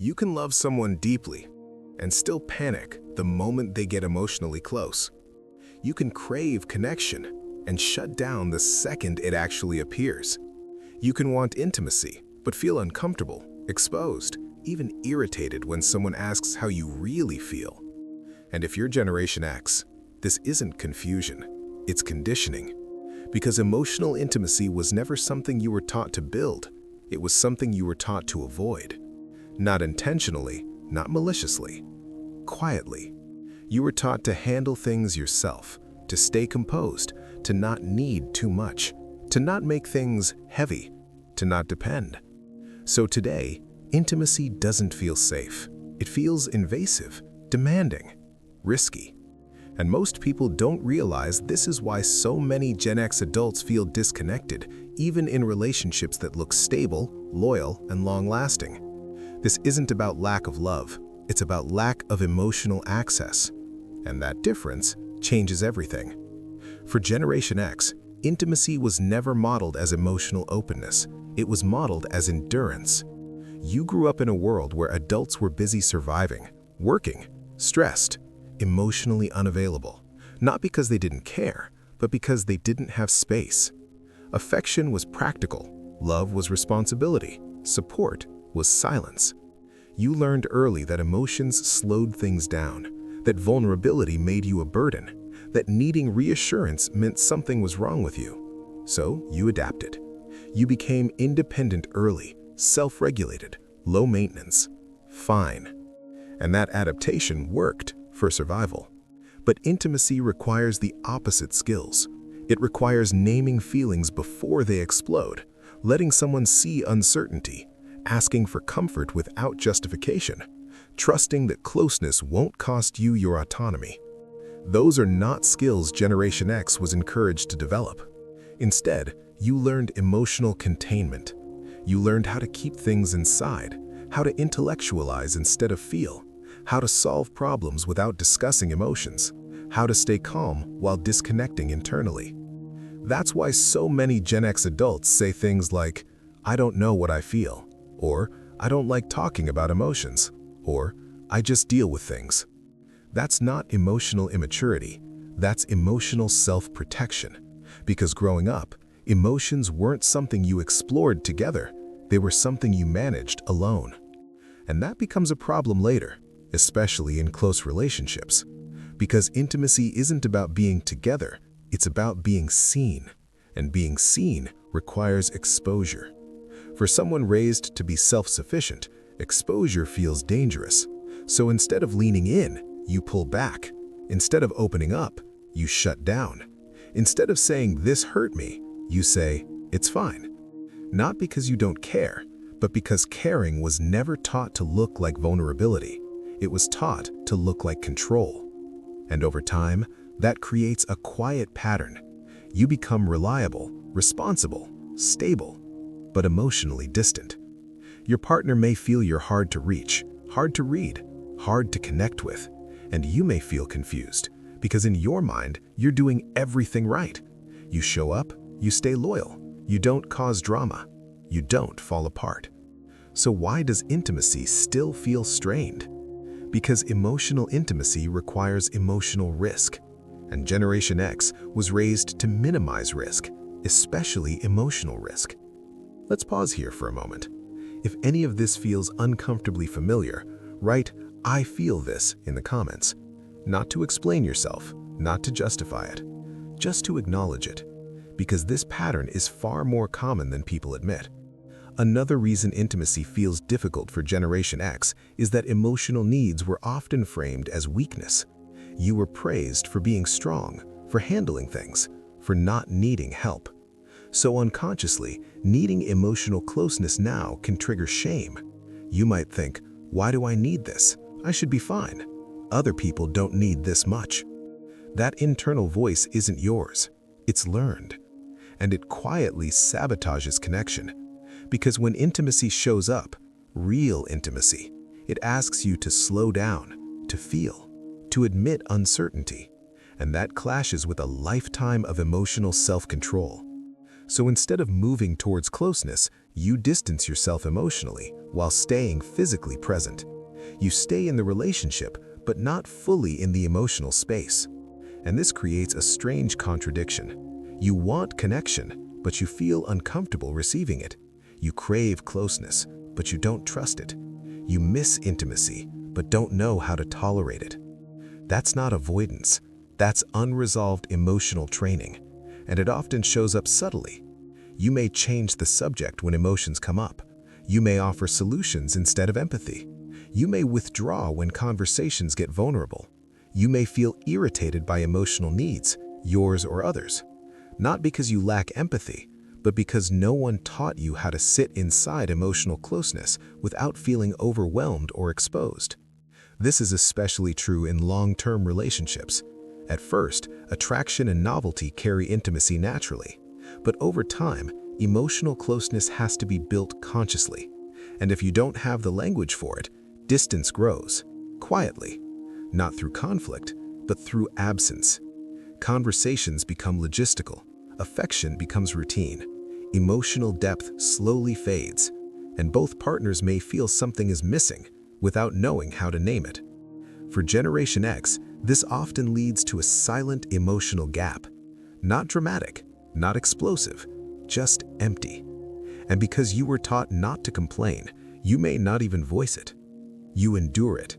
You can love someone deeply and still panic the moment they get emotionally close. You can crave connection and shut down the second it actually appears. You can want intimacy, but feel uncomfortable, exposed, even irritated when someone asks how you really feel. And if you're Generation X, this isn't confusion, it's conditioning. Because emotional intimacy was never something you were taught to build, it was something you were taught to avoid. Not intentionally, not maliciously, quietly. You were taught to handle things yourself, to stay composed, to not need too much, to not make things heavy, to not depend. So today, intimacy doesn't feel safe. It feels invasive, demanding, risky. And most people don't realize this is why so many Gen X adults feel disconnected, even in relationships that look stable, loyal, and long-lasting. This isn't about lack of love, it's about lack of emotional access. And that difference changes everything. For Generation X, intimacy was never modeled as emotional openness, it was modeled as endurance. You grew up in a world where adults were busy surviving, working, stressed, emotionally unavailable, not because they didn't care, but because they didn't have space. Affection was practical, love was responsibility, support was silence. You learned early that emotions slowed things down, that vulnerability made you a burden, that needing reassurance meant something was wrong with you. So you adapted. You became independent early, self-regulated, low maintenance, fine. And that adaptation worked for survival. But intimacy requires the opposite skills. It requires naming feelings before they explode, letting someone see uncertainty, asking for comfort without justification, trusting that closeness won't cost you your autonomy. Those are not skills Generation X was encouraged to develop. Instead, you learned emotional containment. You learned how to keep things inside, how to intellectualize instead of feel, how to solve problems without discussing emotions, how to stay calm while disconnecting internally. That's why so many Gen X adults say things like, "I don't know what I feel," or "I don't like talking about emotions," or "I just deal with things." That's not emotional immaturity, that's emotional self-protection. Because growing up, emotions weren't something you explored together, they were something you managed alone. And that becomes a problem later, especially in close relationships. Because intimacy isn't about being together, it's about being seen. And being seen requires exposure. For someone raised to be self-sufficient, exposure feels dangerous. So instead of leaning in, you pull back. Instead of opening up, you shut down. Instead of saying, "This hurt me," you say, "It's fine." Not because you don't care, but because caring was never taught to look like vulnerability. It was taught to look like control. And over time, that creates a quiet pattern. You become reliable, responsible, stable, but emotionally distant. Your partner may feel you're hard to reach, hard to read, hard to connect with, and you may feel confused because in your mind, you're doing everything right. You show up, you stay loyal, you don't cause drama, you don't fall apart. So why does intimacy still feel strained? Because emotional intimacy requires emotional risk, and Generation X was raised to minimize risk, especially emotional risk. Let's pause here for a moment. If any of this feels uncomfortably familiar, write "I feel this" in the comments. Not to explain yourself, not to justify it, just to acknowledge it. Because this pattern is far more common than people admit. Another reason intimacy feels difficult for Generation X is that emotional needs were often framed as weakness. You were praised for being strong, for handling things, for not needing help. So unconsciously, needing emotional closeness now can trigger shame. You might think, "Why do I need this? I should be fine. Other people don't need this much." That internal voice isn't yours, it's learned. And it quietly sabotages connection. Because when intimacy shows up, real intimacy, it asks you to slow down, to feel, to admit uncertainty. And that clashes with a lifetime of emotional self-control. So instead of moving towards closeness, you distance yourself emotionally while staying physically present. You stay in the relationship, but not fully in the emotional space. And this creates a strange contradiction. You want connection, but you feel uncomfortable receiving it. You crave closeness, but you don't trust it. You miss intimacy, but don't know how to tolerate it. That's not avoidance. That's unresolved emotional training, and it often shows up subtly. You may change the subject when emotions come up. You may offer solutions instead of empathy. You may withdraw when conversations get vulnerable. You may feel irritated by emotional needs, yours or others. Not because you lack empathy, but because no one taught you how to sit inside emotional closeness without feeling overwhelmed or exposed. This is especially true in long-term relationships. At first, attraction and novelty carry intimacy naturally. But over time, emotional closeness has to be built consciously. And if you don't have the language for it, distance grows, quietly. Not through conflict, but through absence. Conversations become logistical, affection becomes routine, emotional depth slowly fades, and both partners may feel something is missing without knowing how to name it. For Generation X, this often leads to a silent emotional gap. Not dramatic, not explosive, just empty. And because you were taught not to complain, you may not even voice it. You endure it.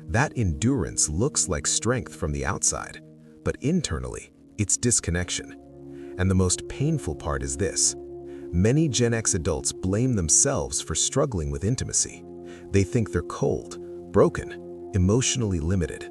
That endurance looks like strength from the outside, but internally, it's disconnection. And the most painful part is this. Many Gen X adults blame themselves for struggling with intimacy. They think they're cold, broken, emotionally limited.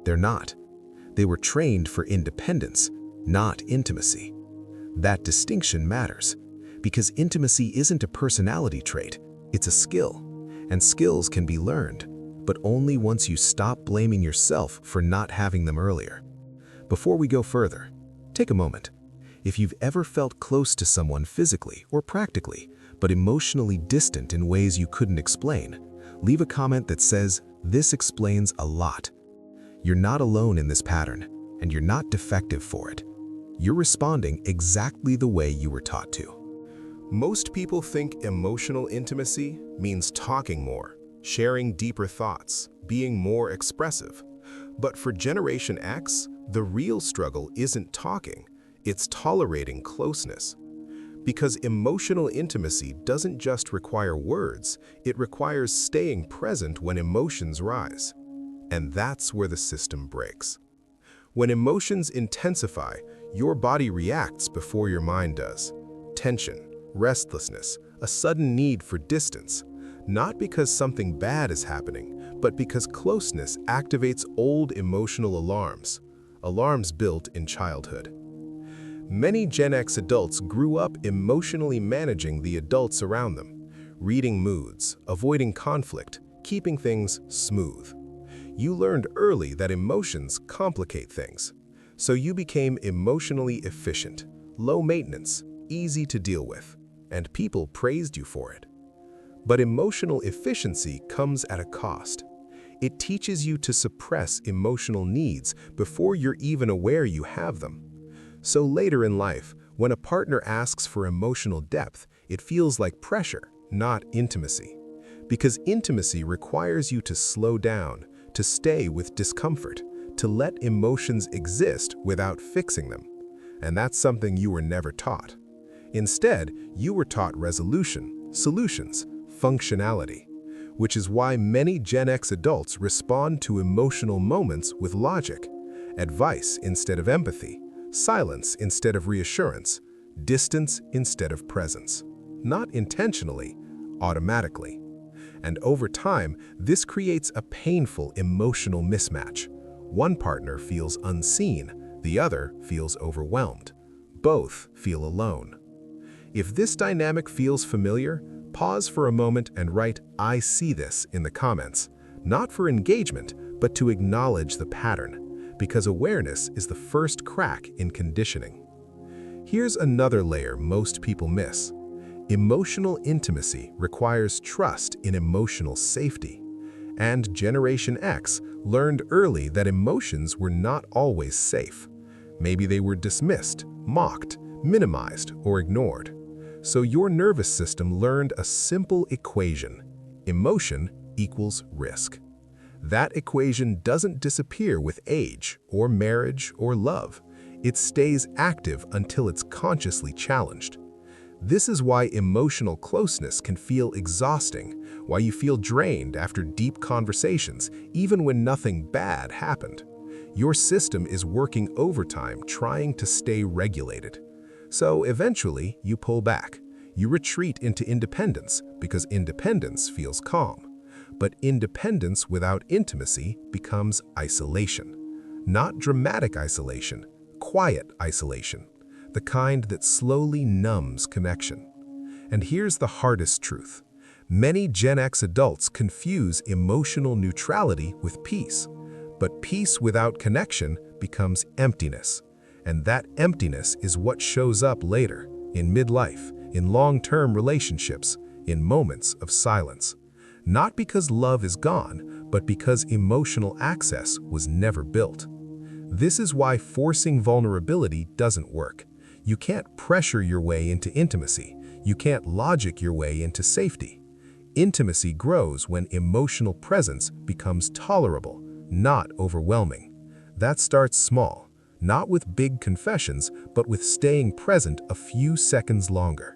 They're not. They were trained for independence, not intimacy. That distinction matters, because intimacy isn't a personality trait, it's a skill. And skills can be learned, but only once you stop blaming yourself for not having them earlier. Before we go further, take a moment. If you've ever felt close to someone physically or practically, but emotionally distant in ways you couldn't explain, leave a comment that says, "This explains a lot." You're not alone in this pattern, and you're not defective for it. You're responding exactly the way you were taught to. Most people think emotional intimacy means talking more, sharing deeper thoughts, being more expressive. But for Generation X, the real struggle isn't talking, it's tolerating closeness. Because emotional intimacy doesn't just require words, it requires staying present when emotions rise. And that's where the system breaks. When emotions intensify, your body reacts before your mind does. Tension, restlessness, a sudden need for distance. Not because something bad is happening, but because closeness activates old emotional alarms, alarms built in childhood. Many Gen X adults grew up emotionally managing the adults around them, reading moods, avoiding conflict, keeping things smooth. You learned early that emotions complicate things, so you became emotionally efficient, low maintenance, easy to deal with, and people praised you for it. But emotional efficiency comes at a cost. It teaches you to suppress emotional needs before you're even aware you have them. So later in life, when a partner asks for emotional depth, it feels like pressure, not intimacy. Because intimacy requires you to slow down, to stay with discomfort, to let emotions exist without fixing them. And that's something you were never taught. Instead, you were taught resolution, solutions, functionality, which is why many Gen X adults respond to emotional moments with logic, advice instead of empathy, silence instead of reassurance, distance instead of presence. Not intentionally, automatically. And over time, this creates a painful emotional mismatch. One partner feels unseen, the other feels overwhelmed. Both feel alone. If this dynamic feels familiar, pause for a moment and write "I see this" in the comments, not for engagement, but to acknowledge the pattern, because awareness is the first crack in conditioning. Here's another layer most people miss. Emotional intimacy requires trust in emotional safety. And Generation X learned early that emotions were not always safe. Maybe they were dismissed, mocked, minimized or ignored. So your nervous system learned a simple equation: emotion equals risk. That equation doesn't disappear with age or marriage or love. It stays active until it's consciously challenged. This is why emotional closeness can feel exhausting, why you feel drained after deep conversations, even when nothing bad happened. Your system is working overtime trying to stay regulated. So eventually, you pull back. You retreat into independence because independence feels calm. But independence without intimacy becomes isolation. Not dramatic isolation, quiet isolation. The kind that slowly numbs connection. And here's the hardest truth. Many Gen X adults confuse emotional neutrality with peace. But peace without connection becomes emptiness. And that emptiness is what shows up later, in midlife, in long-term relationships, in moments of silence. Not because love is gone, but because emotional access was never built. This is why forcing vulnerability doesn't work. You can't pressure your way into intimacy. You can't logic your way into safety. Intimacy grows when emotional presence becomes tolerable, not overwhelming. That starts small, not with big confessions, but with staying present a few seconds longer.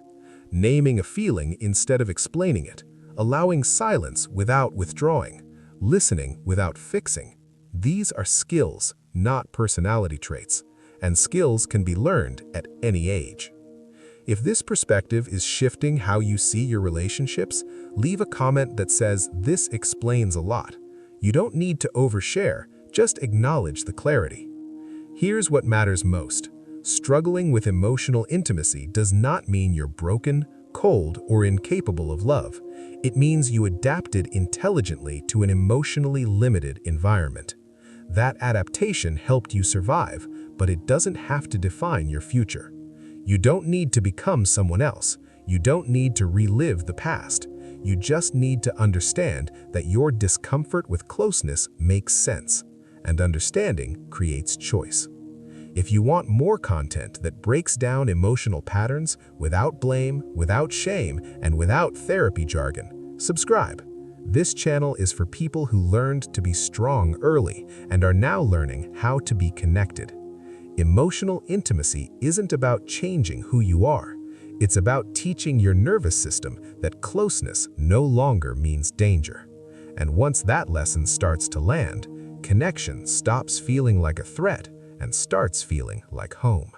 Naming a feeling instead of explaining it, allowing silence without withdrawing, listening without fixing. These are skills, not personality traits. And skills can be learned at any age. If this perspective is shifting how you see your relationships, leave a comment that says, "This explains a lot." You don't need to overshare, just acknowledge the clarity. Here's what matters most. Struggling with emotional intimacy does not mean you're broken, cold, or incapable of love. It means you adapted intelligently to an emotionally limited environment. That adaptation helped you survive, but it doesn't have to define your future. You don't need to become someone else. You don't need to relive the past. You just need to understand that your discomfort with closeness makes sense, and understanding creates choice. If you want more content that breaks down emotional patterns without blame, without shame, and without therapy jargon, subscribe. This channel is for people who learned to be strong early and are now learning how to be connected. Emotional intimacy isn't about changing who you are. It's about teaching your nervous system that closeness no longer means danger. And once that lesson starts to land, connection stops feeling like a threat and starts feeling like home.